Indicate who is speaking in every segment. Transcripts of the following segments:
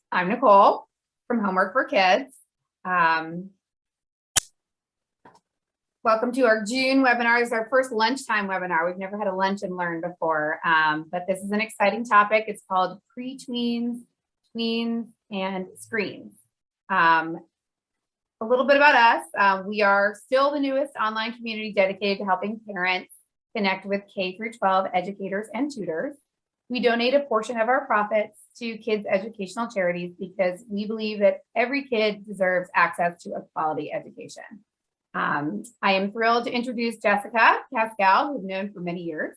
Speaker 1: I'm Nicole from Homework for Kids. Um, Welcome to our June webinar. This is our first lunchtime webinar. We've never had a lunch and learn before, but this is an exciting topic. It's called Pretweens, Tweens, and Screens. A little bit about us. We are still the newest online community dedicated to helping parents connect with K through 12 educators and tutors. We donate a portion of our profits to kids' educational charities because we believe that every kid deserves access to a quality education. I am thrilled to introduce Jessica Pascal, who we've known for many years,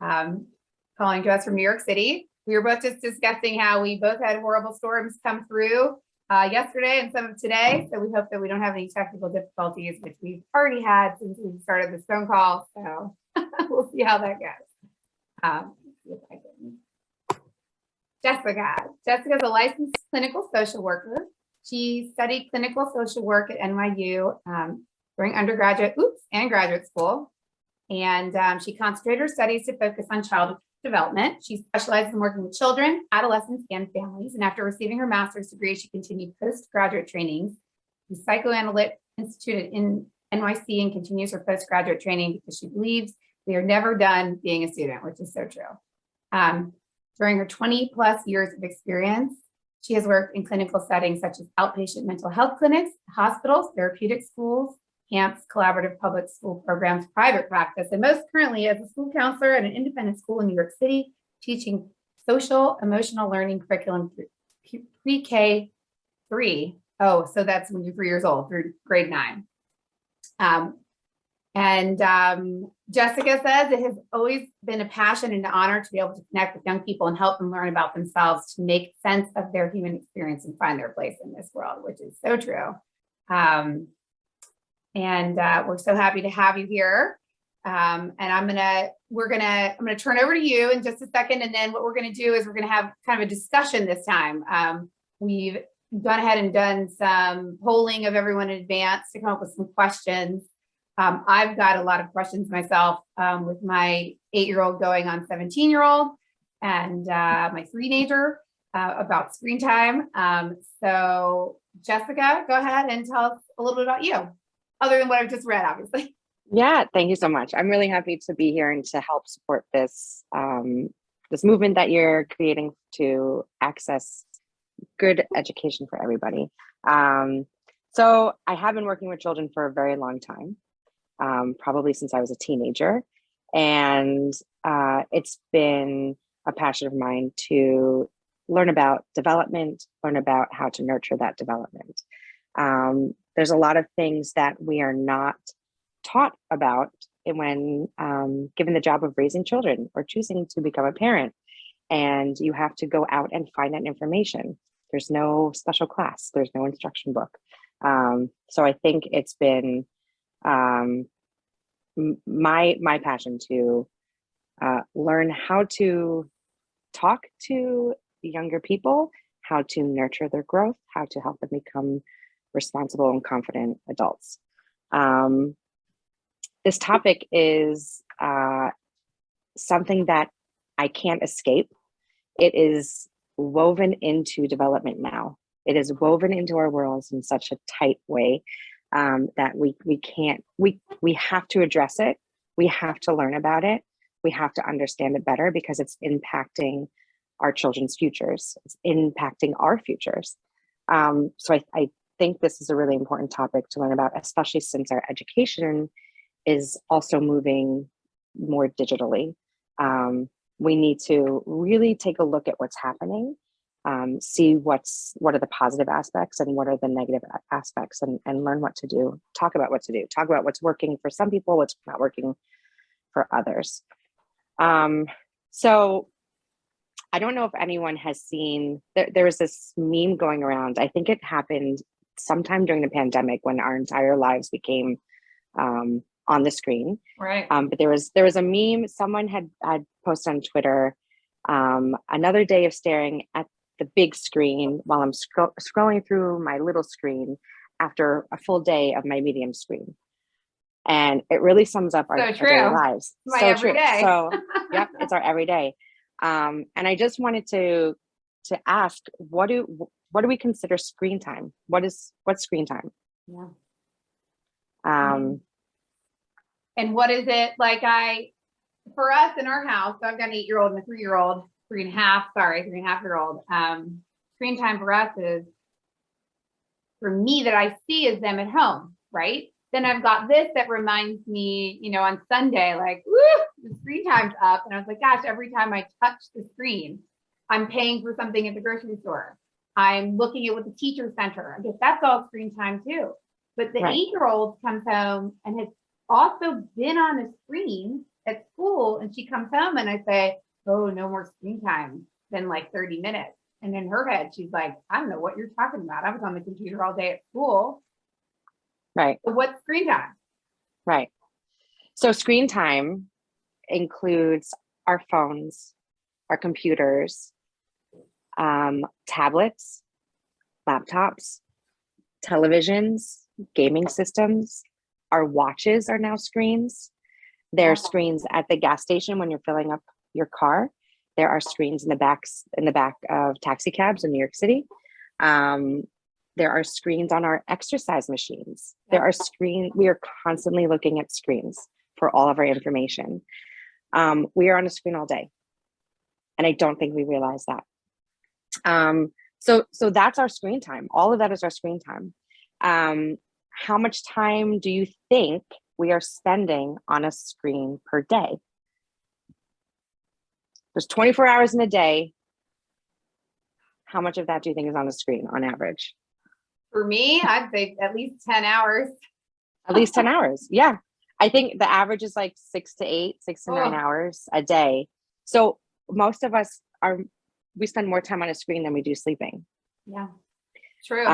Speaker 1: calling to us from New York City. We were both just discussing how we both had horrible storms come through yesterday and some of today. So we hope that we don't have any technical difficulties, which we've already had since we started this phone call. So we'll see how that goes. See if I can. Jessica is a licensed clinical social worker. She studied clinical social work at NYU during undergraduate and graduate school. And she concentrated her studies to focus on child development. She specializes in working with children, adolescents, and families. And after receiving her master's degree, she continued postgraduate trainings in Psychoanalytic Institute in NYC and continues her postgraduate training because she believes we are never done being a student, which is so true. During her 20 plus years of experience, she has worked in clinical settings such as outpatient mental health clinics, hospitals, therapeutic schools, camps, collaborative public school programs, private practice, and most currently as a school counselor at an independent school in New York City, teaching social emotional learning curriculum pre-K 3. Oh, so that's when you're 3 years old through grade 9. Jessica says it has always been a passion and an honor to be able to connect with young people and help them learn about themselves to make sense of their human experience and find their place in this world, which is so true. We're so happy to have you here. And I'm gonna turn over to you in just a second. And then what we're gonna do is we're gonna have kind of a discussion this time. We've gone ahead and done some polling of everyone in advance to come up with some questions. I've got a lot of questions myself with my 8-year-old going on 17-year-old and my 3-nager about screen time. So Jessica, go ahead and tell us a little bit about you, other than what I've just read, obviously.
Speaker 2: Yeah, thank you so much. I'm really happy to be here and to help support this this movement that you're creating to access good education for everybody. So I have been working with children for a very long time, probably since I was a teenager. And it's been a passion of mine to learn about development, learn about how to nurture that development. There's a lot of things that we are not taught about when given the job of raising children or choosing to become a parent. And you have to go out and find that information. There's no special class, there's no instruction book. So I think it's been my passion to learn how to talk to younger people, how to nurture their growth, how to help them become responsible and confident adults. This topic is something that I can't escape. It is woven into development now. It is woven into our worlds in such a tight way that we have to address it. We have to learn about it. We have to understand it better because it's impacting our children's futures. It's impacting our futures. So I think this is a really important topic to learn about, especially since our education is also moving more digitally. We need to really take a look at what's happening, see what are the positive aspects and what are the negative aspects, and learn what to do, talk about what to do, talk about what's working for some people, what's not working for others. So I don't know if anyone has seen, there was this meme going around. I think it happened sometime during the pandemic when our entire lives became on the screen.
Speaker 1: Right.
Speaker 2: But there was a meme someone had posted on Twitter, another day of staring at the big screen while I'm scrolling through my little screen after a full day of my medium screen. And it really sums up our daily lives.
Speaker 1: My everyday.
Speaker 2: So, yep, it's our everyday. And I just wanted to to ask, what do we consider screen time? What's screen time?
Speaker 1: Yeah.
Speaker 2: Um,
Speaker 1: And what is it like? For us in our house, so I've got an 8-year-old and a 3-year-old, 3.5-year-old. Screen time for us is, for me, that I see is them at home, right? Then I've got this that reminds me, on Sunday, like, woo, the screen time's up. And I was like, gosh, every time I touch the screen, I'm paying for something at the grocery store. I'm looking at what the teacher sent her. I guess that's all screen time too. But the
Speaker 2: Right.
Speaker 1: 8-year-old comes home and has also been on a screen at school, and she comes home and I say, oh, no more screen time than like 30 minutes. And in her head, she's like, I don't know what you're talking about. I was on the computer all day at school.
Speaker 2: Right.
Speaker 1: So what's screen time?
Speaker 2: Right. So screen time includes our phones, our computers, tablets, laptops, televisions, gaming systems. Our watches are now screens. There are screens at the gas station when you're filling up your car. There are screens in the back of taxi cabs in New York City. There are screens on our exercise machines. We are constantly looking at screens for all of our information. We are on a screen all day. And I don't think we realize that. So that's our screen time. All of that is our screen time. How much time do you think we are spending on a screen per day? There's 24 hours in a day. How much of that do you think is on a screen on average?
Speaker 1: For me, I'd say at least 10 hours.
Speaker 2: At least 10 hours. Yeah. I think the average is like 6 to 8, 6 to 9 hours a day. So most of us we spend more time on a screen than we do sleeping.
Speaker 1: Yeah, true.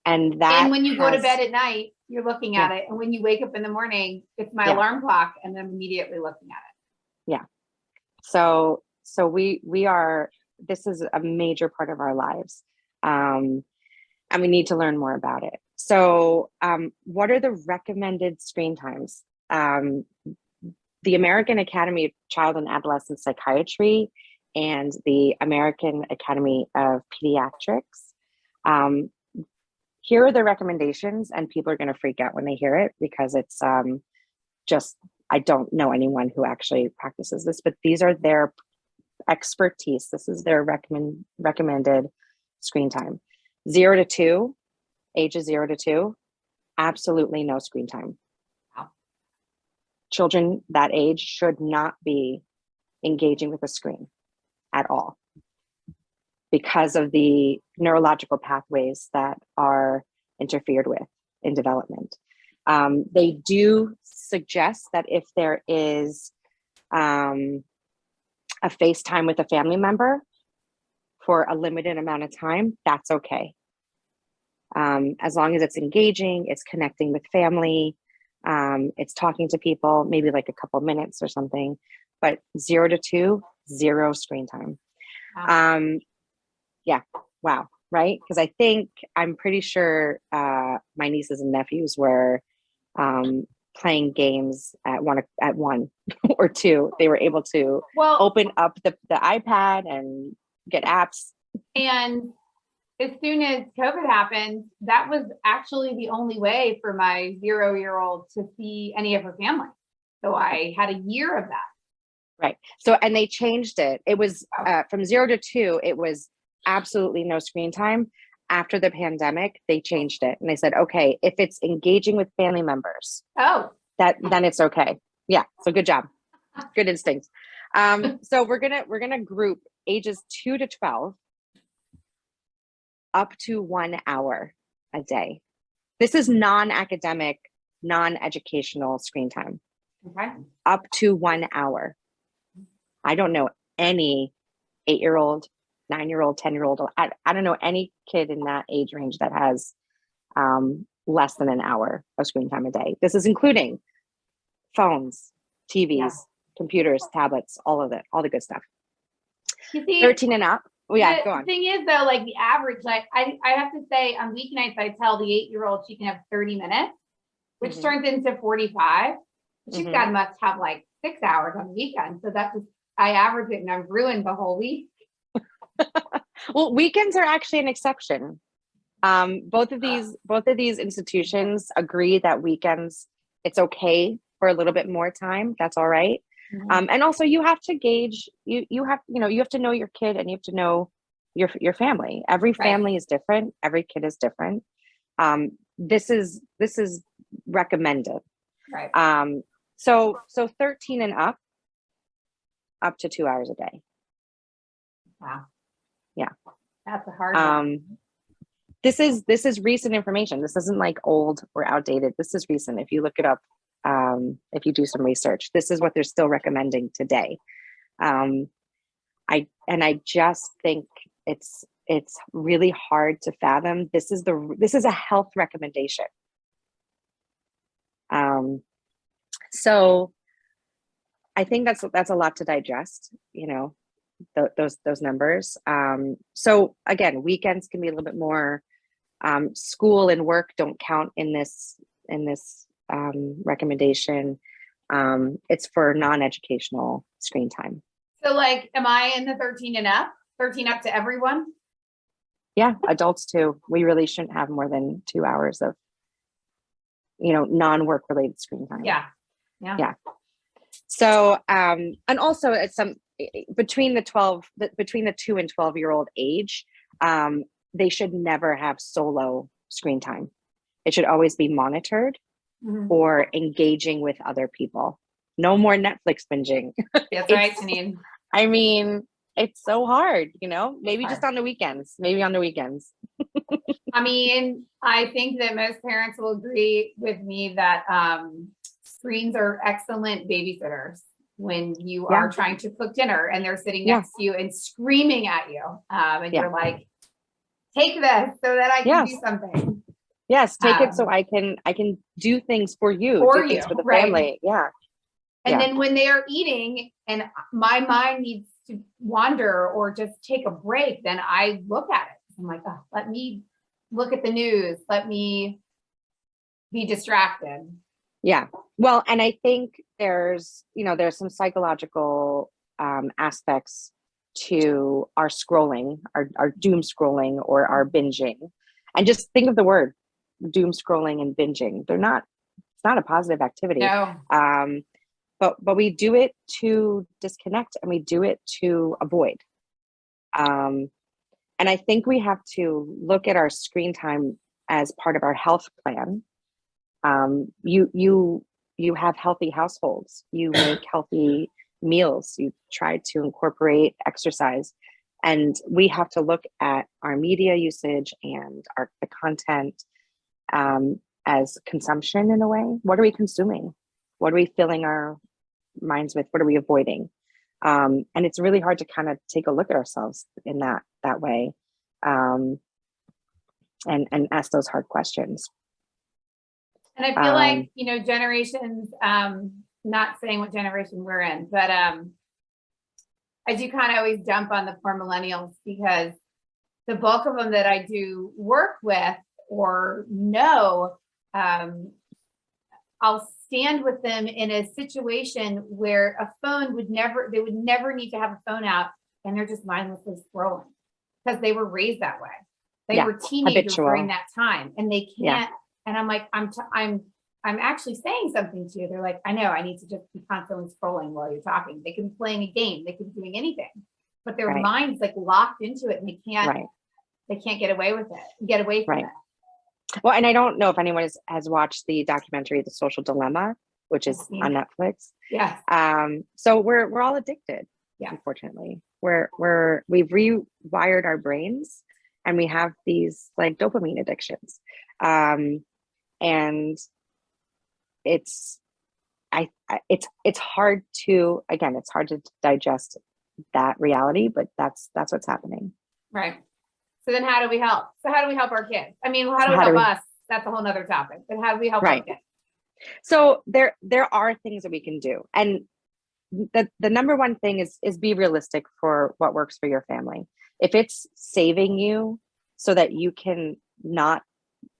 Speaker 2: And
Speaker 1: when you go to bed at night, you're looking at it. And when you wake up in the morning, it's my alarm clock, and I'm immediately looking at it.
Speaker 2: Yeah. So we are, this is a major part of our lives. And we need to learn more about it. So what are the recommended screen times? The American Academy of Child and Adolescent Psychiatry and the American Academy of Pediatrics. Here are the recommendations, and people are going to freak out when they hear it because it's I don't know anyone who actually practices this, but these are their expertise. This is their recommended screen time. 0 to 2, ages 0 to 2, absolutely no screen time.
Speaker 1: Wow.
Speaker 2: Children that age should not be engaging with a screen at all because of the neurological pathways that are interfered with in development. They do suggest that if there is a FaceTime with a family member for a limited amount of time, that's okay. As long as it's engaging, it's connecting with family, it's talking to people, maybe like a couple minutes or something, but 0 to 2, 0 screen time.
Speaker 1: Wow.
Speaker 2: Yeah. Wow. Right. Because I'm pretty sure my nieces and nephews were playing games at one or 2. They were able to open up the iPad and get apps.
Speaker 1: And as soon as COVID happened, that was actually the only way for my 0-year-old to see any of her family. So I had a year of that.
Speaker 2: Right. So, and they changed it. It was from 0 to 2, it was absolutely no screen time. After the pandemic, they changed it and they said, okay, if it's engaging with family members, then it's okay. Yeah. So good job. Good instinct. So we're gonna group ages 2 to 12 up to 1 hour a day. This is non-academic, non-educational screen time.
Speaker 1: Okay.
Speaker 2: Up to 1 hour. I don't know any 8-year-old, 9-year-old, 10-year-old. I don't know any kid in that age range that has less than an hour of screen time a day. This is including phones, TVs, computers, tablets, all of it, all the good stuff.
Speaker 1: You see,
Speaker 2: 13 and up. Well, yeah, go on.
Speaker 1: The thing is, though, like the average, like I have to say, on weeknights, I tell the 8-year-old she can have 30 minutes, which turns into 45. She's got to have like 6 hours on the weekend. So that's just, I average it and I've ruined the whole week.
Speaker 2: Well, weekends are actually an exception. Both of these institutions agree that weekends, it's okay for a little bit more time. That's all right.
Speaker 1: Mhm.
Speaker 2: And also you have to gauge, you have to know your kid, and you have to know your family. Every
Speaker 1: Right,
Speaker 2: family is different. Every kid is different. This is recommended.
Speaker 1: right.
Speaker 2: So 13 and up to 2 hours a day.
Speaker 1: Wow.
Speaker 2: Yeah.
Speaker 1: That's a hard one.
Speaker 2: This is recent information. This isn't like old or outdated. This is recent. If you look it up, if you do some research, this is what they're still recommending today. Um, I just think it's really hard to fathom. This is a health recommendation. So I think that's a lot to digest, those numbers. So again, weekends can be a little bit more. School and work don't count in this recommendation. It's for non-educational screen time.
Speaker 1: So like, am I in the 13 and up? 13 up to everyone?
Speaker 2: Yeah, adults too. We really shouldn't have more than 2 hours of non-work related screen time.
Speaker 1: Yeah. Yeah.
Speaker 2: Yeah. So and also it's between the 2 and 12-year-old age, they should never have solo screen time. It should always be monitored
Speaker 1: Mhm.
Speaker 2: or engaging with other people. No more Netflix binging.
Speaker 1: That's right, Janine.
Speaker 2: I mean, it's so hard, maybe
Speaker 1: Hard.
Speaker 2: just on the weekends, maybe on the weekends.
Speaker 1: I mean, I think that most parents will agree with me that screens are excellent babysitters when you are trying to cook dinner and they're sitting next to you and screaming at you. And you're like, take this so that I can do something.
Speaker 2: Yes, take it so I can do things for you, do things for the family. Yeah.
Speaker 1: And then when they are eating and my mind needs to wander or just take a break, then I look at it. I'm like, oh, let me look at the news. Let me be distracted.
Speaker 2: Yeah. Well, and I think there's some psychological aspects to our scrolling, our doom scrolling or our binging. And just think of the word doom scrolling and binging. It's not a positive activity.
Speaker 1: No.
Speaker 2: But we do it to disconnect, and we do it to avoid. And I think we have to look at our screen time as part of our health plan. You have healthy households. You make healthy meals. You try to incorporate exercise, and we have to look at our media usage and the content as consumption in a way. What are we consuming? What are we filling our minds with? What are we avoiding? And it's really hard to kind of take a look at ourselves in that way, and ask those hard questions.
Speaker 1: And I feel like, generations, not saying what generation we're in, but I do kind of always jump on the poor millennials because the bulk of them that I do work with or know, I'll stand with them in a situation where they would never need to have a phone out, and they're just mindlessly scrolling because they were raised that way. They were teenagers during that time, and they can't. And I'm like, I'm actually saying something to you. They're like, I know, I need to just be constantly scrolling while you're talking. They could be playing a game, they could be doing anything, but their mind's like locked into it, and they can't get away with it, get away from it.
Speaker 2: Well, and I don't know if anyone has watched the documentary, The Social Dilemma, which is on Netflix.
Speaker 1: Yes.
Speaker 2: So we're all addicted. Yeah. Unfortunately, we've rewired our brains, and we have these like dopamine addictions. And it's hard to digest that reality, but that's what's happening.
Speaker 1: Right. So then how do we help? So how do we help our kids? I mean, how do we help us? That's a whole nother topic, but how do we help our kids?
Speaker 2: So there are things that we can do. And the number one thing is be realistic for what works for your family. If it's saving you so that you can not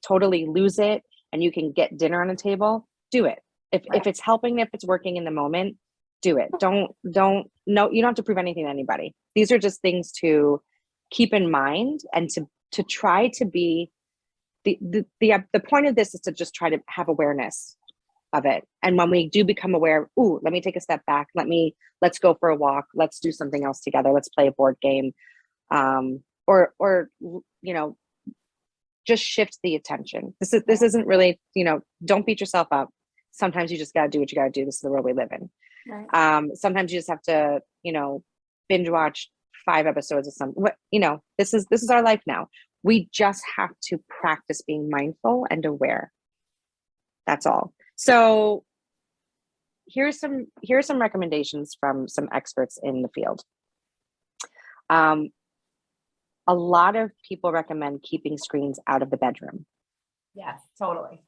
Speaker 2: totally lose it and you can get dinner on the table, do it. If it's helping, if it's working in the moment, do it. No, you don't have to prove anything to anybody. These are just things to keep in mind, and to try to be the point of this is to just try to have awareness of it. And when we do become aware, ooh, let me take a step back. Let's go for a walk. Let's do something else together. Let's play a board game. Or, just shift the attention. This isn't really, don't beat yourself up. Sometimes you just got to do what you got to do. This is the world we live in.
Speaker 1: Right.
Speaker 2: Sometimes you just have to, binge watch 5 episodes of something. This is our life now. We just have to practice being mindful and aware. That's all. So here's some recommendations from some experts in the field. A lot of people recommend keeping screens out of the bedroom.
Speaker 1: Yes, totally.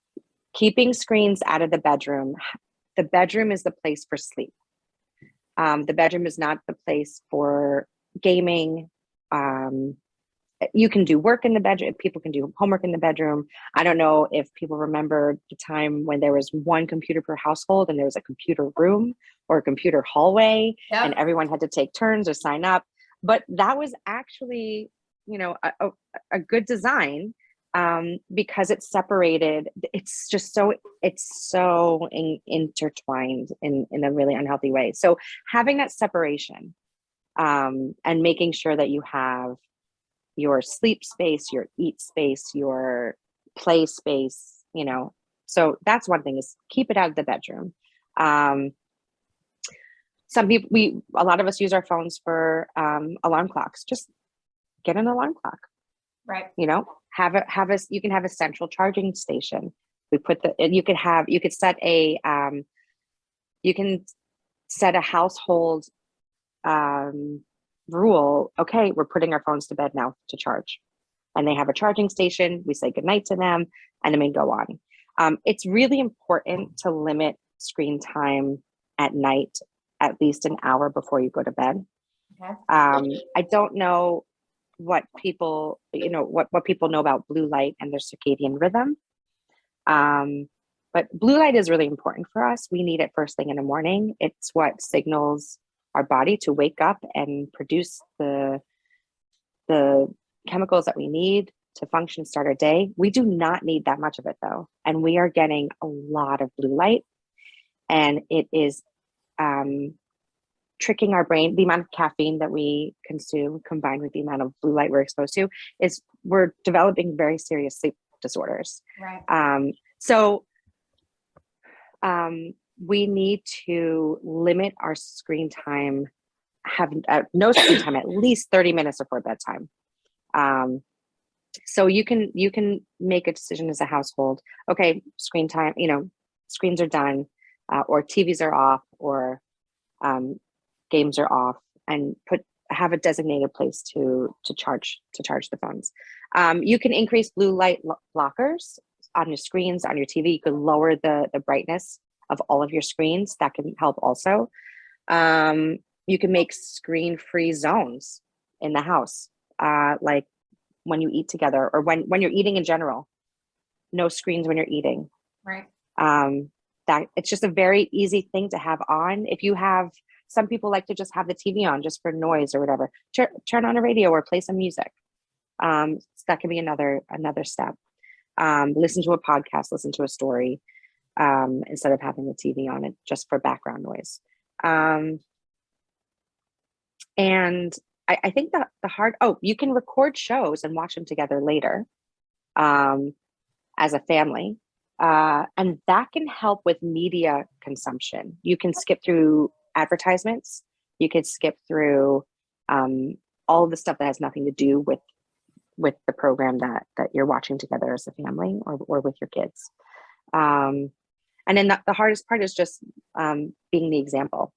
Speaker 2: Keeping screens out of the bedroom. The bedroom is the place for sleep. The bedroom is not the place for gaming. You can do work in the bedroom. People can do homework in the bedroom. I don't know if people remember the time when there was one computer per household and there was a computer room or a computer hallway,
Speaker 1: Yep.
Speaker 2: and everyone had to take turns or sign up. But that was actually, a good design, because it's separated. It's so intertwined in a really unhealthy way. So having that separation, and making sure that you have your sleep space, your eat space, your play space, so that's one thing, is keep it out of the bedroom. A lot of us use our phones for alarm clocks. Just get an alarm clock.
Speaker 1: Right.
Speaker 2: You can have a central charging station. You could set a household rule. Okay, we're putting our phones to bed now to charge, and they have a charging station. We say goodnight to them, and then we go on. It's really important to limit screen time at night, at least an hour before you go to bed.
Speaker 1: Okay.
Speaker 2: I don't know what people know about blue light and their circadian rhythm. But blue light is really important for us. We need it first thing in the morning. It's what signals our body to wake up and produce the chemicals that we need to function, start our day. We do not need that much of it though. And we are getting a lot of blue light, and it is tricking our brain. The amount of caffeine that we consume combined with the amount of blue light we're exposed to, is we're developing very serious sleep disorders.
Speaker 1: Right.
Speaker 2: So we need to limit our screen time, have no screen time, at least 30 minutes before bedtime. So you can make a decision as a household. Okay, screen time, screens are done, or TVs are off, or games are off, and have a designated place to charge the phones. You can increase blue light blockers on your screens, on your TV. You can lower the brightness of all of your screens. That can help also. You can make screen-free zones in the house, like when you eat together, or when you're eating in general. No screens when you're eating.
Speaker 1: Right.
Speaker 2: That it's just a very easy thing to have on. If you have, some people like to just have the TV on just for noise or whatever. Turn on a radio or play some music. So that can be another step. Listen to a podcast, listen to a story, instead of having the TV on it just for background noise. And I think that you can record shows and watch them together later, as a family. And that can help with media consumption. You can skip through advertisements. You could skip through all of the stuff that has nothing to do with the program that you're watching together as a family, or with your kids. And then the hardest part is just being the example,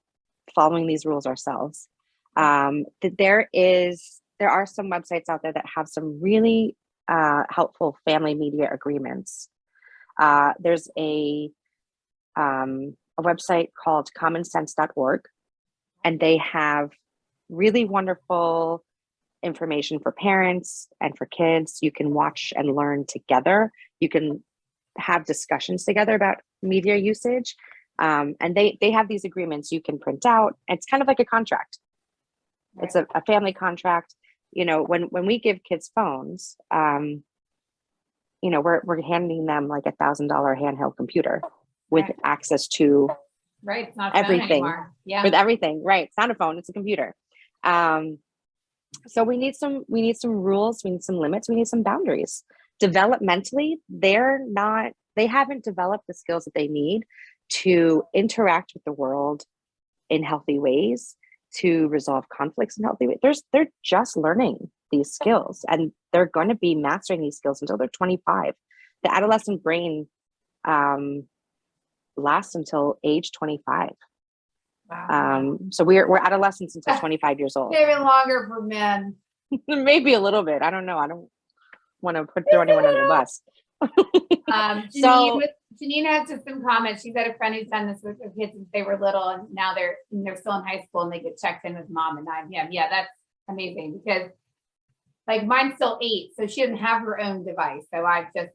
Speaker 2: following these rules ourselves. There are some websites out there that have some really helpful family media agreements. There's a website called commonsense.org, and they have really wonderful information for parents and for kids. You can watch and learn together. You can have discussions together about media usage. And they have these agreements you can print out. It's kind of like a contract. Right. It's a family contract. when we give kids phones, we're handing them like $1,000 handheld computer with
Speaker 1: Right.
Speaker 2: access to
Speaker 1: Right. It's not a phone
Speaker 2: everything.
Speaker 1: anymore. Yeah.
Speaker 2: With everything, right? It's not a phone, it's a computer. So we need some rules, we need some limits, we need some boundaries. Developmentally, they haven't developed the skills that they need to interact with the world in healthy ways, to resolve conflicts in healthy ways. They're just learning these skills, and they're going to be mastering these skills until they're 25. The adolescent brain lasts until age 25.
Speaker 1: Wow.
Speaker 2: So we're adolescents until 25 years old.
Speaker 1: Maybe longer for men.
Speaker 2: Maybe a little bit. I don't know. I don't want to throw anyone under the bus.
Speaker 1: Janine has just some comments. She's had a friend who's done this with her kids since they were little, and now they're still in high school and they get checked in with mom at 9 p.m. Yeah, that's amazing, because like mine's still 8, so she doesn't have her own device. So I just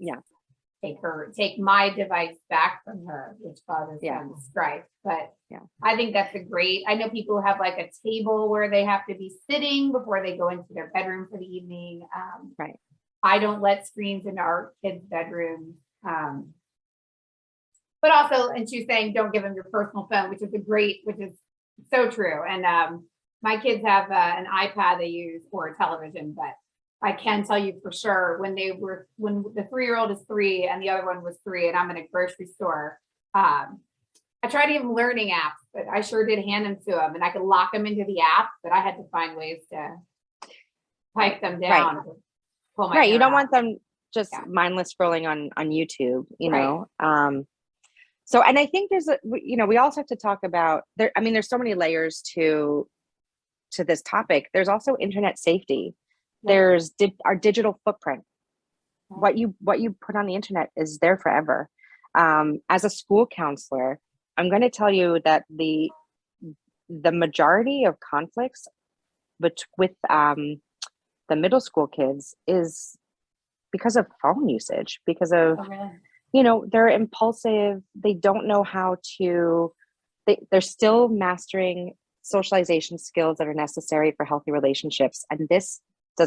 Speaker 1: take my device back from her, which causes some strife. But I think that's I know people have like a table where they have to be sitting before they go into their bedroom for the evening.
Speaker 2: Right.
Speaker 1: I don't let screens into our kids' bedrooms. But also, and she's saying, don't give them your personal phone, which is so true. And my kids have an iPad they use for a television, but I can tell you for sure when the 3-year-old is 3 and the other one was 3, and I'm in a grocery store, I tried even learning apps, but I sure did hand them to them, and I could lock them into the app, but I had to find ways to pipe them down.
Speaker 2: Right. Right. You don't want them just mindless scrolling on YouTube,
Speaker 1: Right.
Speaker 2: So, and I think we also have to talk about there's so many layers to this topic. There's also internet safety. Yeah. There's our digital footprint. What you put on the internet is there forever. As a school counselor, I'm going to tell you that the majority of conflicts with the middle school kids is because of phone usage, because of, they're impulsive. They don't know how to, they're still mastering socialization skills that are necessary for healthy relationships. And it's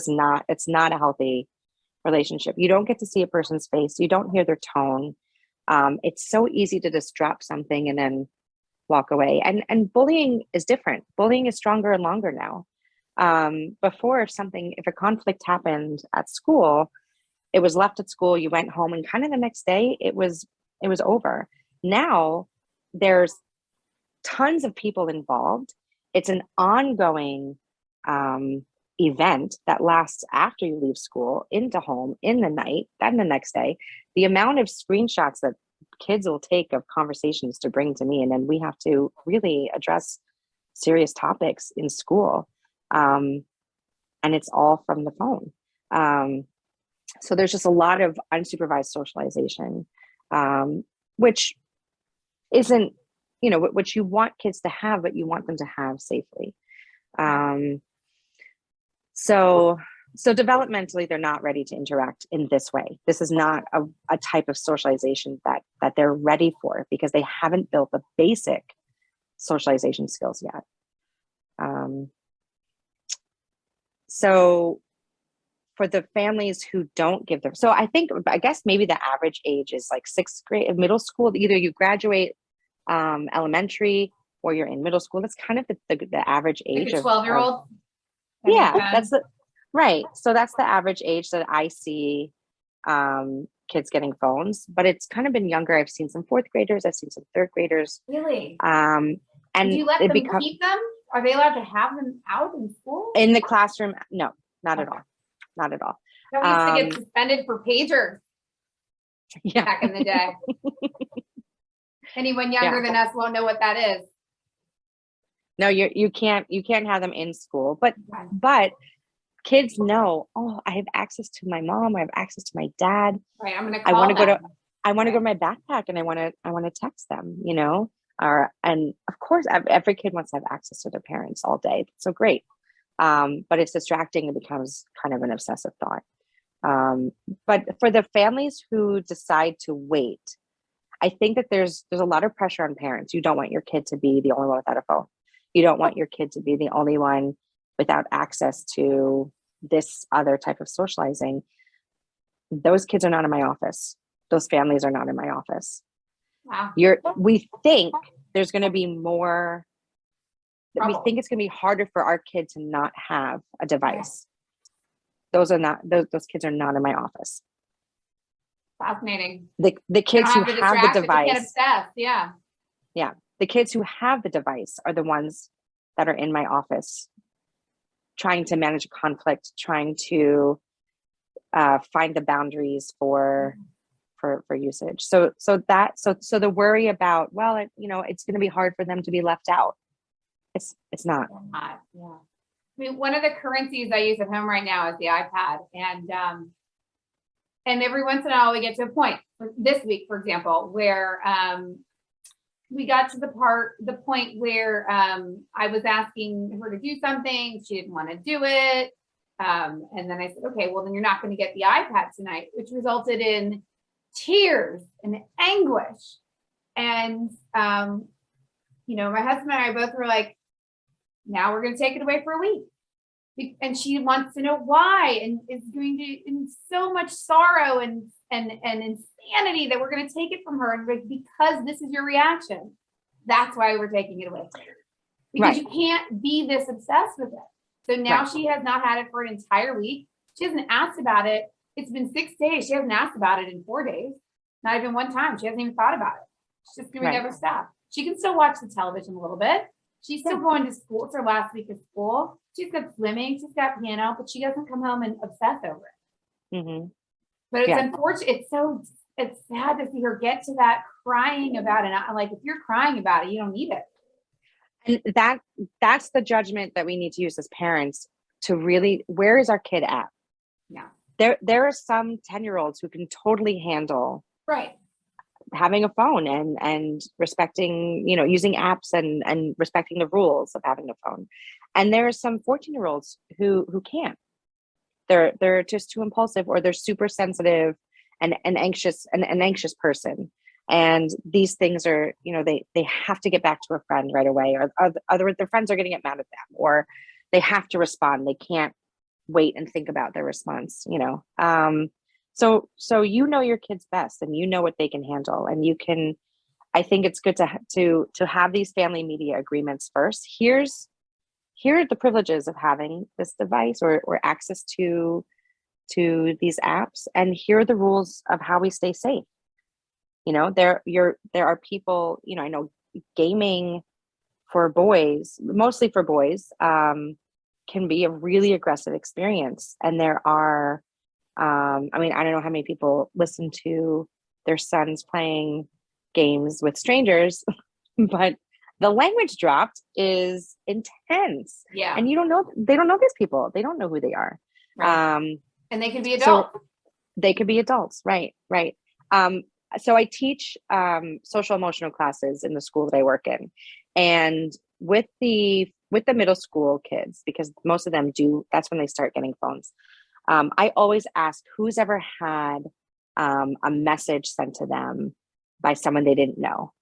Speaker 2: not a healthy relationship. You don't get to see a person's face. You don't hear their tone. It's so easy to just drop something and then walk away. And bullying is different. Bullying is stronger and longer now. Before, if a conflict happened at school, it was left at school, you went home, and kind of the next day it was over. Now there's tons of people involved. It's an ongoing event that lasts after you leave school, into home, in the night, then the next day. The amount of screenshots that kids will take of conversations to bring to me, and then we have to really address serious topics in school. And it's all from the phone. So there's just a lot of unsupervised socialization, which isn't, which you want kids to have, but you want them to have safely. So developmentally, they're not ready to interact in this way. This is not a type of socialization that they're ready for, because they haven't built the basic socialization skills yet. So for the families who don't give them, so I guess maybe the average age is like 6th grade, middle school. Either you graduate elementary or you're in middle school. That's kind of the average age.
Speaker 1: Like a 12-year-old.
Speaker 2: Yeah, right. So that's the average age that I see kids getting phones, but it's kind of been younger. I've seen some 4th graders. I've seen some 3rd graders.
Speaker 1: Really?
Speaker 2: And
Speaker 1: do you let them keep them? Are they allowed to have them out in school?
Speaker 2: In the classroom? No, not at all. Not at all.
Speaker 1: No, we used to get suspended for pagers back in the day. Anyone younger than us won't know what that is.
Speaker 2: No, you can't have them in school, but kids know, I have access to my mom, I have access to my dad.
Speaker 1: Right. I'm gonna call I
Speaker 2: want to go to my backpack, and I want to text them, and of course every kid wants to have access to their parents all day. So great. But it's distracting and becomes kind of an obsessive thought. But for the families who decide to wait, I think that there's a lot of pressure on parents. You don't want your kid to be the only one without a phone. You don't want your kid to be the only one without access to this other type of socializing, those kids are not in my office. Those families are not in my office.
Speaker 1: Wow.
Speaker 2: We think there's going to be more, we
Speaker 1: Trouble.
Speaker 2: think it's going to be harder for our kid to not have a device. Those kids are not in my office.
Speaker 1: Fascinating.
Speaker 2: The kids who have the device,
Speaker 1: they can't obsess. Yeah.
Speaker 2: yeah, the kids who have the device are the ones that are in my office, trying to manage conflict, trying to find the boundaries for usage. So the worry about, well, it's going to be hard for them to be left out. It's not.
Speaker 1: Yeah. I mean, one of the currencies I use at home right now is the iPad, and every once in a while we get to a point. This week, for example, where we got to the point where I was asking her to do something, she didn't want to do it, and then I said, okay, well then you're not going to get the iPad tonight, which resulted in tears and anguish. And my husband and I both were like, now we're going to take it away for a week. And she wants to know why, and is going to in so much sorrow and insanity that we're going to take it from her. And like, because this is your reaction, that's why we're taking it away from her. Because you can't be this obsessed with it. So now she has not had it for an entire week. She hasn't asked about it. It's been 6 days. She hasn't asked about it in 4 days. Not even one time. She hasn't even thought about it. She's just doing other stuff. She can still watch the television a little bit. She's still going to school. It's her last week of school. She's got swimming. She's got piano, but she doesn't come home and obsess over it. Mm-hmm. But it's unfortunate. It's sad to see her get to that crying about it. I'm like, if you're crying about it, you don't need it.
Speaker 2: And that's the judgment that we need to use as parents to really, where is our kid at?
Speaker 1: Yeah.
Speaker 2: There are some 10-year-olds who can totally handle having a phone and respecting, using apps and respecting the rules of having a phone. And there are some 14-year-olds who can't. They're just too impulsive, or they're super sensitive and anxious, an anxious person. And these things are, they have to get back to a friend right away, or other their friends are going to get mad at them, or they have to respond. They can't wait and think about their response, So your kids best, and what they can handle, and I think it's good to have these family media agreements first. Here are the privileges of having this device or access to these apps, and here are the rules of how we stay safe. There are people, I know gaming for boys, mostly for boys, can be a really aggressive experience. And there are, I don't know how many people listen to their sons playing games with strangers, but the language dropped is intense.
Speaker 1: Yeah.
Speaker 2: And they don't know these people. They don't know who they are.
Speaker 1: Right. And they can be adults.
Speaker 2: So they could be adults. Right. So I teach social emotional classes in the school that I work in. And with the middle school kids, because most of them that's when they start getting phones. I always ask, who's ever had a message sent to them by someone they didn't know?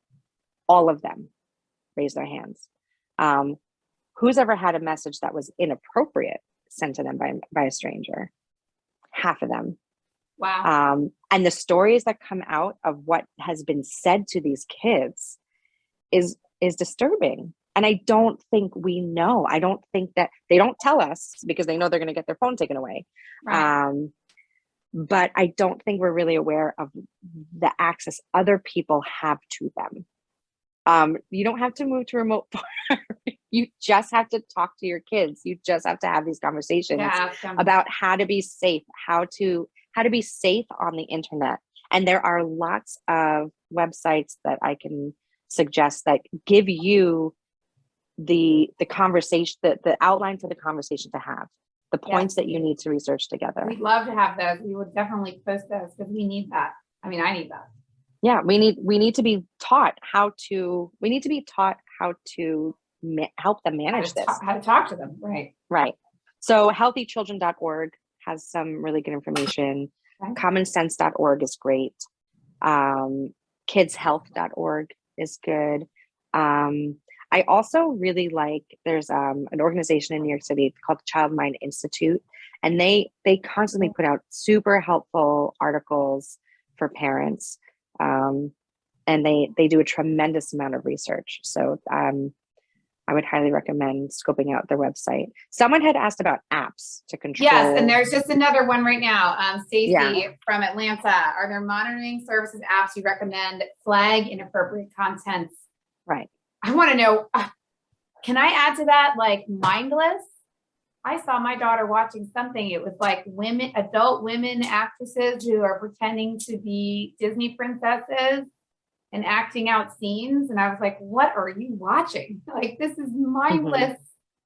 Speaker 2: All of them raise their hands. Who's ever had a message that was inappropriate sent to them by a stranger? Half of them.
Speaker 1: Wow.
Speaker 2: And the stories that come out of what has been said to these kids is disturbing. And I don't think we know. I don't think that they don't tell us because they know they're going to get their phone taken away. Right. But I don't think we're really aware of the access other people have to them. You don't have to move to remote farm. You just have to talk to your kids. You just have to have these conversations about how to be safe, how to be safe on the internet. And there are lots of websites that I can suggest that give you the conversation, the outline for the conversation to have, the points that you need to research together.
Speaker 1: We'd love to have those. We would definitely post those because we need that. I need that.
Speaker 2: Yeah, we need to be taught how to help them manage this.
Speaker 1: How to talk to them.
Speaker 2: Right. So healthychildren.org has some really good information. Okay. Commonsense.org is great. Kidshealth.org is good. I also really like, there's an organization in New York City called the Child Mind Institute, and they constantly put out super helpful articles for parents. And they do a tremendous amount of research. So I would highly recommend scoping out their website. Someone had asked about apps to control.
Speaker 1: Yes, and there's just another one right now. Stacy
Speaker 2: Yeah.
Speaker 1: from Atlanta. Are there monitoring services apps you recommend that flag inappropriate content?
Speaker 2: Right.
Speaker 1: I want to know, can I add to that, like mindless? I saw my daughter watching something. It was like adult women actresses who are pretending to be Disney princesses and acting out scenes. And I was like, what are you watching? Like, this is mindless.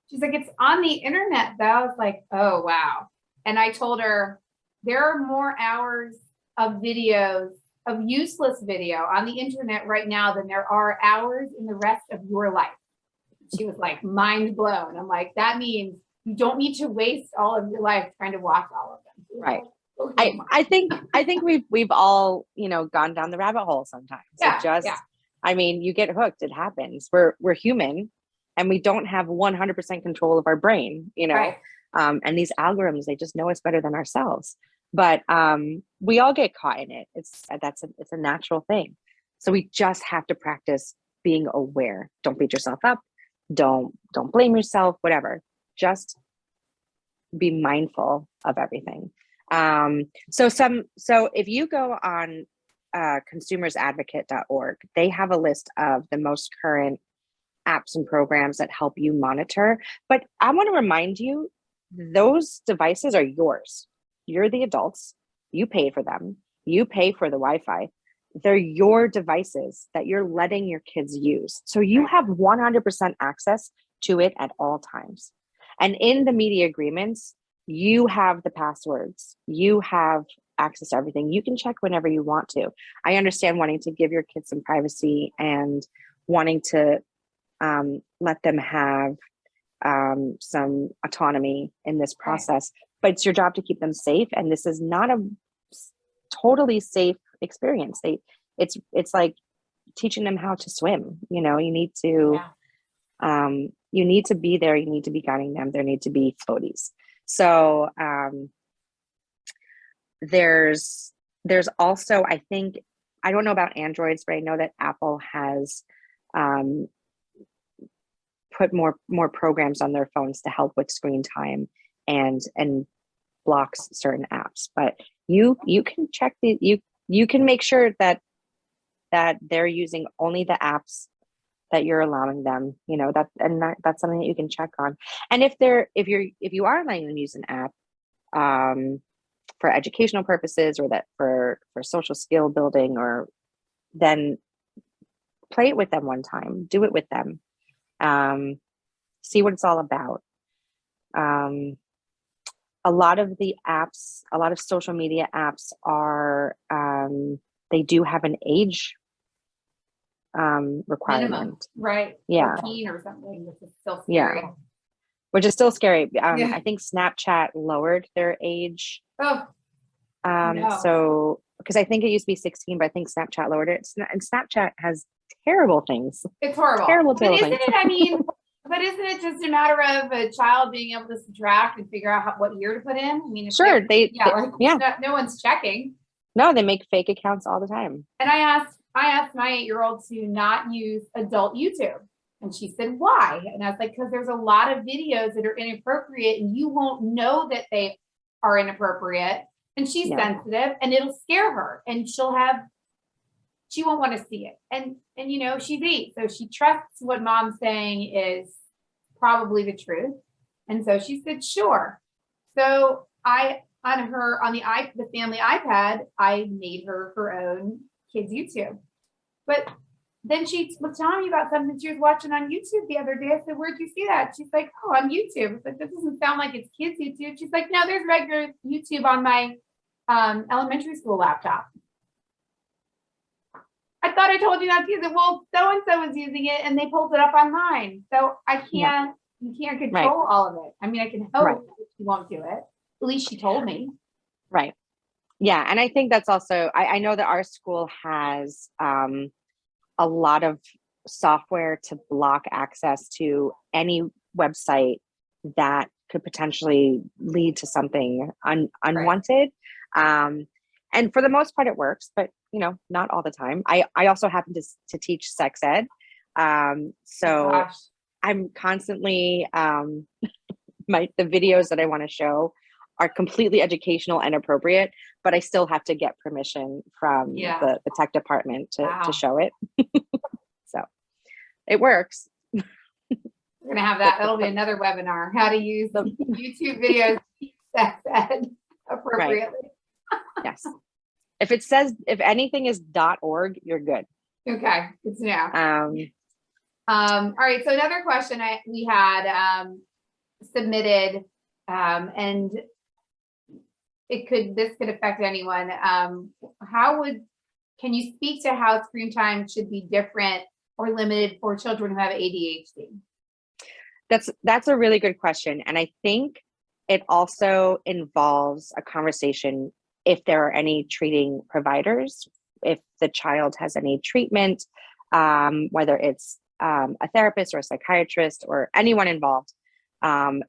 Speaker 1: She's like, it's on the internet though. I was like, oh, wow. And I told her there are more hours of videos of useless video on the internet right now than there are hours in the rest of your life. She was like, mind blown. I'm like, that means you don't need to waste all of your life trying to watch all of them.
Speaker 2: Right. I think we've all, gone down the rabbit hole sometimes.
Speaker 1: Yeah,
Speaker 2: I mean, you get hooked, it happens. We're human and we don't have 100% control of our brain,
Speaker 1: Right.
Speaker 2: And these algorithms, they just know us better than ourselves. But we all get caught in it. It's a natural thing. So we just have to practice being aware. Don't beat yourself up. Don't blame yourself, whatever. Just be mindful of everything. So if you go on consumersadvocate.org, they have a list of the most current apps and programs that help you monitor. But I want to remind you, those devices are yours. You're the adults. You pay for them. You pay for the Wi-Fi. They're your devices that you're letting your kids use. So you have 100% access to it at all times. And in the media agreements, you have the passwords. You have access to everything. You can check whenever you want to. I understand wanting to give your kids some privacy and wanting to let them have some autonomy in this process, but it's your job to keep them safe. And this is not a totally safe experience. It's like teaching them how to swim. You need to be there. You need to be guiding them. There need to be floaties. So there's also, I think, I don't know about Androids, but I know that Apple has put more programs on their phones to help with screen time and blocks certain apps. But you can check you can make sure that they're using only the apps that you're allowing them, that's something that you can check on. And if you are letting them use an app for educational purposes, or that for social skill building, or then play it with them one time, do it with them, see what it's all about. A lot of the apps, a lot of social media apps are, they do have an age requirement.
Speaker 1: Minimum, right?
Speaker 2: Yeah.
Speaker 1: 14 or something, which is still scary.
Speaker 2: Yeah. Which is still scary.
Speaker 1: Yeah.
Speaker 2: I think Snapchat lowered their age.
Speaker 1: Oh, no.
Speaker 2: So, because I think it used to be 16, but I think Snapchat lowered it. And Snapchat has terrible things.
Speaker 1: It's horrible.
Speaker 2: Terrible
Speaker 1: But isn't
Speaker 2: things.
Speaker 1: it, I mean, but isn't it just a matter of a child being able to subtract and figure out what year to put in? I mean,
Speaker 2: Sure.
Speaker 1: no one's checking.
Speaker 2: No, they make fake accounts all the time.
Speaker 1: And I asked my 8-year-old to not use adult YouTube. And she said, why? And I was like, because there's a lot of videos that are inappropriate and you won't know that they are inappropriate. And she's sensitive and it'll scare her and she won't want to see it. And she's 8. So she trusts what mom's saying is probably the truth. And so she said, sure. So on the family iPad, I made her own kids YouTube. But then she was telling me about something she was watching on YouTube the other day. I said, where'd you see that? She's like, oh, on YouTube. I said, that doesn't sound like it's kids YouTube. She's like, no, there's regular YouTube on my elementary school laptop. I thought I told you not to use it. Well, so-and-so was using it and they pulled it up on mine. So you can't control all of it. I mean, I can hope that she won't do it. At least she told me.
Speaker 2: Right. Yeah. And I think that's also, I know that our school has a lot of software to block access to any website that could potentially lead to something unwanted. And for the most part, it works, but not all the time. I also happen to teach sex ed. So
Speaker 1: Gosh.
Speaker 2: I'm constantly, the videos that I want to show are completely educational and appropriate, but I still have to get permission from the tech department to show it. So it works.
Speaker 1: We're going to have that. That'll be another webinar, how to use the YouTube videos to teach sex ed appropriately.
Speaker 2: Right. Yes. If anything is .org, you're good.
Speaker 1: Okay. Good to know. All right. So another question we had submitted, and this could affect anyone. Can you speak to how screen time should be different or limited for children who have ADHD?
Speaker 2: That's a really good question. And I think it also involves a conversation if there are any treating providers, if the child has any treatment, whether it's a therapist or a psychiatrist or anyone involved.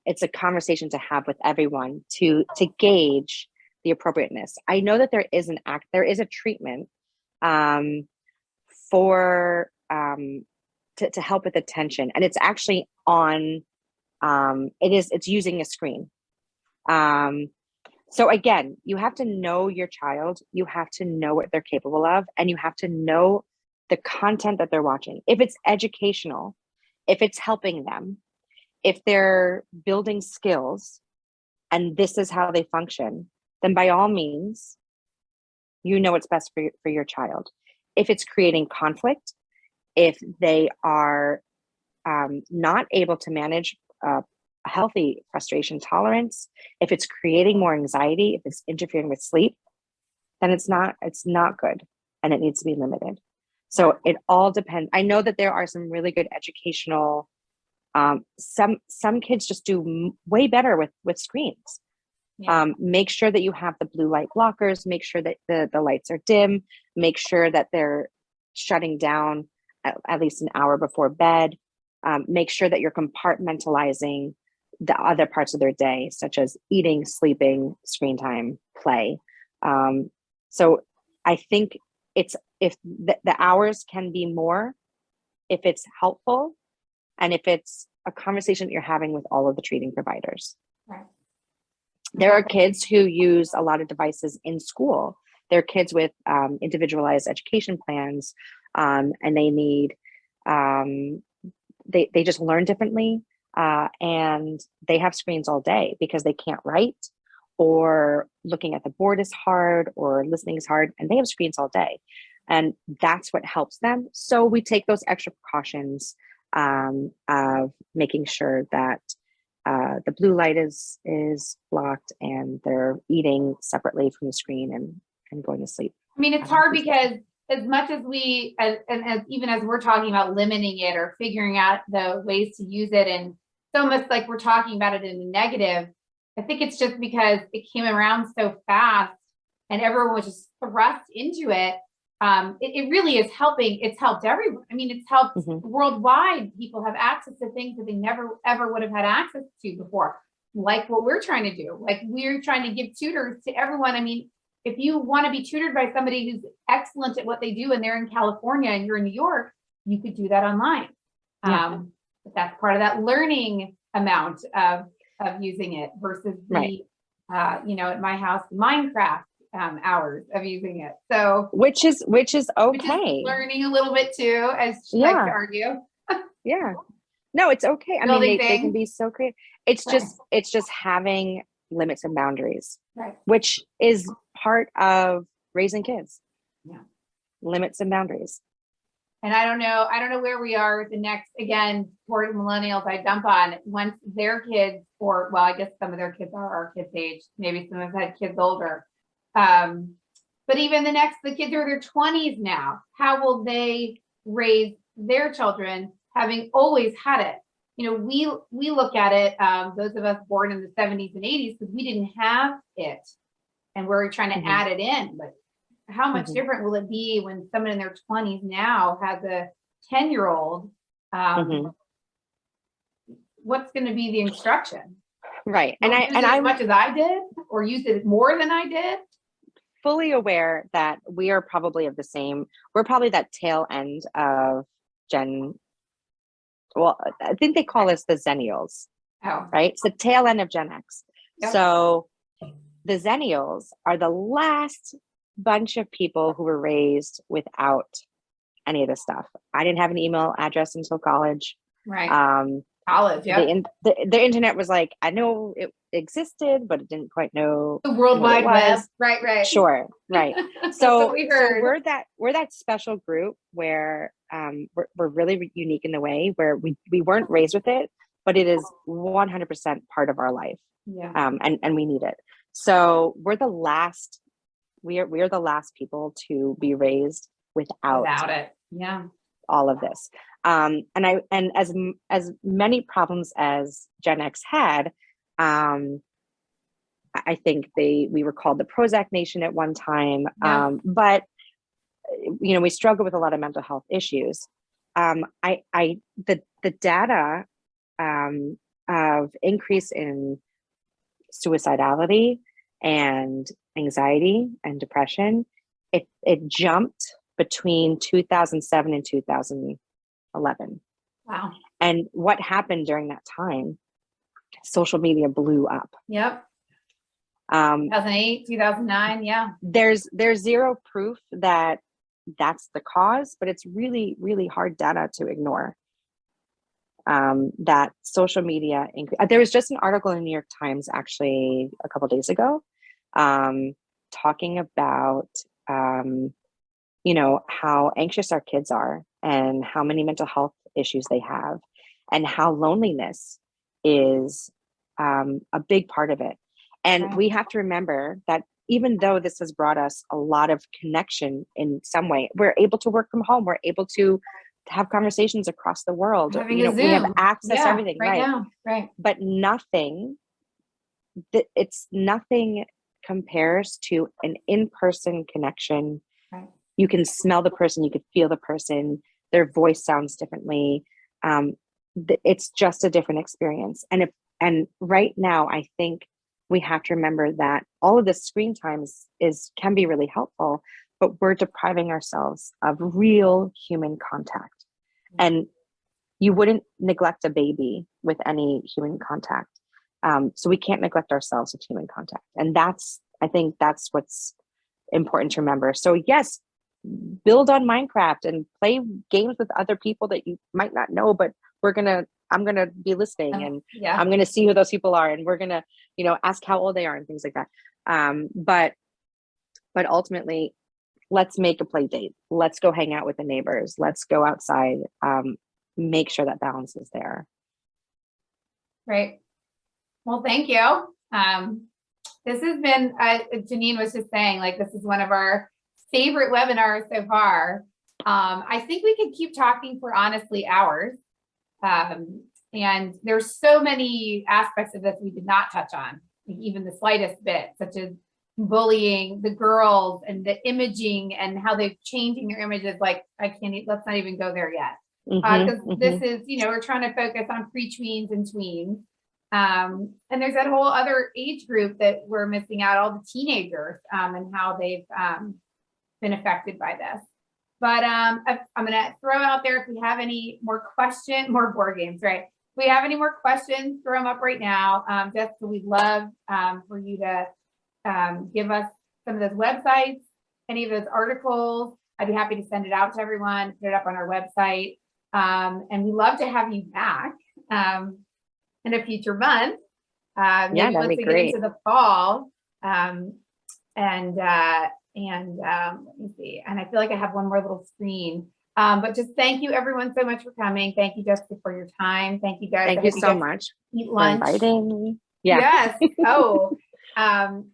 Speaker 2: It's a conversation to have with everyone to gauge the appropriateness. I know that there is a treatment for to help with attention, and it's actually on. It's using a screen. So again, you have to know your child. You have to know what they're capable of, and you have to know the content that they're watching. If it's educational, if it's helping them, if they're building skills, and this is how they function, then by all means, what's best for your child. If it's creating conflict, if they are not able to manage a healthy frustration tolerance, if it's creating more anxiety, if it's interfering with sleep, then it's not good, and it needs to be limited. So it all depends. I know that there are some really good educational. Some kids just do way better with screens. Yeah. Make sure that you have the blue light blockers. Make sure that the lights are dim. Make sure that they're shutting down at least an hour before bed. Make sure that you're compartmentalizing the other parts of their day, such as eating, sleeping, screen time, play. So I think if the hours can be more, if it's helpful, and if it's a conversation that you're having with all of the treating providers. Right. There are kids who use a lot of devices in school. There are kids with individualized education plans, and they need, they just learn differently, and they have screens all day because they can't write, or looking at the board is hard, or listening is hard, and they have screens all day. And that's what helps them. So we take those extra precautions of making sure that the blue light is blocked, and they're eating separately from the screen and going to sleep.
Speaker 1: I mean, it's hard because as much as we, even as we're talking about limiting it or figuring out the ways to use it, and it's almost like we're talking about it in a negative, I think it's just because it came around so fast and everyone was just thrust into it. It really is helping. It's helped everyone. I mean, it's helped worldwide. People have access to things that they never, ever would have had access to before, like what we're trying to do. Like, we're trying to give tutors to everyone. I mean, if you want to be tutored by somebody who's excellent at what they do and they're in California and you're in New York, you could do that online. Yeah. But that's part of that learning amount of using it versus the, at my house, Minecraft hours of using it. So which is okay. Which is learning a little bit too, as she likes to argue.
Speaker 2: Yeah. No, it's okay. I mean, they can be so creative. It's just having limits and boundaries, which is part of raising kids. Yeah. Limits and boundaries.
Speaker 1: And I don't know where we are with the next, again, for millennials I dump on, once their kids, or, well, I guess some of their kids are our kids' age, maybe some have had kids older. But even the kids are in their 20s now, how will they raise their children having always had it? We look at it, those of us born in the 70s and 80s, because we didn't have it and we're trying to add it in. But how much different will it be when someone in their 20s now has a 10-year-old? What's going to be the instruction?
Speaker 2: Right. And
Speaker 1: Don't
Speaker 2: I
Speaker 1: use
Speaker 2: and
Speaker 1: it as
Speaker 2: I'm
Speaker 1: much as I did, or use it more than I did.
Speaker 2: fully aware that we are probably of the same, we're probably that tail end of Gen, well, I think they call us the Zennials,
Speaker 1: Oh,
Speaker 2: right? It's the tail end of Gen X.
Speaker 1: yep.
Speaker 2: So the Zennials are the last bunch of people who were raised without any of this stuff. I didn't have an email address until college.
Speaker 1: Right.
Speaker 2: Um,
Speaker 1: College. Yep.
Speaker 2: the internet was like, I know it existed, but it didn't quite know
Speaker 1: The World
Speaker 2: what it
Speaker 1: Wide Web.
Speaker 2: was.
Speaker 1: Right. Right.
Speaker 2: Sure. Right.
Speaker 1: That's
Speaker 2: So,
Speaker 1: what we
Speaker 2: so
Speaker 1: heard.
Speaker 2: we're that special group where we're really unique in the way where we weren't raised with it, but it is 100% part of our life.
Speaker 1: Yeah.
Speaker 2: And we need it. So we're the last, we are the last people to be raised without
Speaker 1: it. Yeah.
Speaker 2: all of this. And as many problems as Gen X had, I think we were called the Prozac Nation at one time.
Speaker 1: Yeah.
Speaker 2: But we struggle with a lot of mental health issues. The data of increase in suicidality and anxiety and depression, it jumped between 2007 and 2011.
Speaker 1: Wow.
Speaker 2: And what happened during that time? Social media blew up.
Speaker 1: Yep. 2008, 2009. Yeah.
Speaker 2: There's zero proof that that's the cause, but it's really, really hard data to ignore. That social media, there was just an article in the New York Times actually a couple days ago, talking about, how anxious our kids are and how many mental health issues they have and how loneliness is a big part of it. And
Speaker 1: Right.
Speaker 2: we have to remember that even though this has brought us a lot of connection in some way, we're able to work from home. We're able to have conversations across the world.
Speaker 1: Having
Speaker 2: We have
Speaker 1: Zoom.
Speaker 2: access to everything,
Speaker 1: right now. Right.
Speaker 2: but nothing compares to an in-person connection.
Speaker 1: Right.
Speaker 2: You can smell the person, you could feel the person, their voice sounds differently. It's just a different experience. And right now, I think we have to remember that all of this screen time can be really helpful, but we're depriving ourselves of real human contact. And you wouldn't neglect a baby with any human contact. So we can't neglect ourselves with human contact. And I think that's what's important to remember. So yes, build on Minecraft and play games with other people that you might not know, but I'm going to be listening and I'm going to see who those people are. And we're going to, ask how old they are and things like that. But ultimately, let's make a play date. Let's go hang out with the neighbors. Let's go outside. Make sure that balance is there.
Speaker 1: Great. Well, thank you. This has been, Janine was just saying, like, this is one of our favorite webinars so far. I think we could keep talking for honestly hours. And there's so many aspects of this we did not touch on, like even the slightest bit, such as bullying the girls and the imaging and how they're changing their images. Like, let's not even go there yet. Because this is, we're trying to focus on pre-tweens and tweens. And there's that whole other age group that we're missing out, all the teenagers, and how they've been affected by this. But I'm going to throw out there, if we have any more questions, more board games, right? If we have any more questions, throw them up right now. Jessica, we'd love for you to give us some of those websites, any of those articles. I'd be happy to send it out to everyone, put it up on our website. And we'd love to have you back in a future month. Maybe once we get into the fall. Let me see. And I feel like I have one more little screen. But just thank you everyone so much for coming. Thank you, Jessica, for your time. Thank you guys.
Speaker 2: Thank you so much
Speaker 1: eat lunch.
Speaker 2: for inviting me. Yeah.
Speaker 1: Yes. Oh,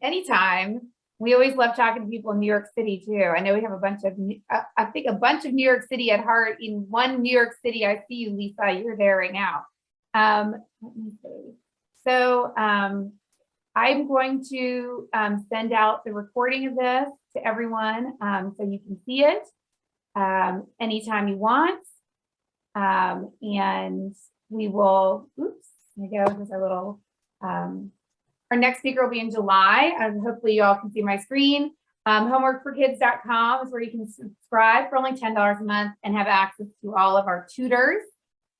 Speaker 1: anytime. We always love talking to people in New York City too. I know we have a bunch of New York City at heart. In one New York City, I see you, Lisa. You're there right now. Let me see. So I'm going to send out the recording of this to everyone so you can see it anytime you want. And we will, oops, there we go. There's our little Our next speaker will be in July. Hopefully you all can see my screen. Homeworkforkids.com is where you can subscribe for only $10 a month and have access to all of our tutors,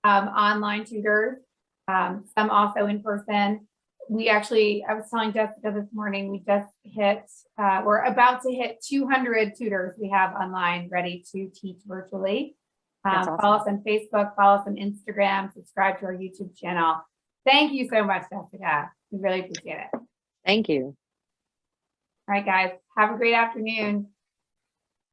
Speaker 1: online tutors, some also in person. I was telling Jessica this morning, we just hit, we're about to hit 200 tutors we have online ready to teach virtually.
Speaker 2: That's awesome.
Speaker 1: Follow us on Facebook, follow us on Instagram, subscribe to our YouTube channel. Thank you so much, Jessica. We really appreciate it.
Speaker 2: Thank you.
Speaker 1: All right, guys, have a great afternoon.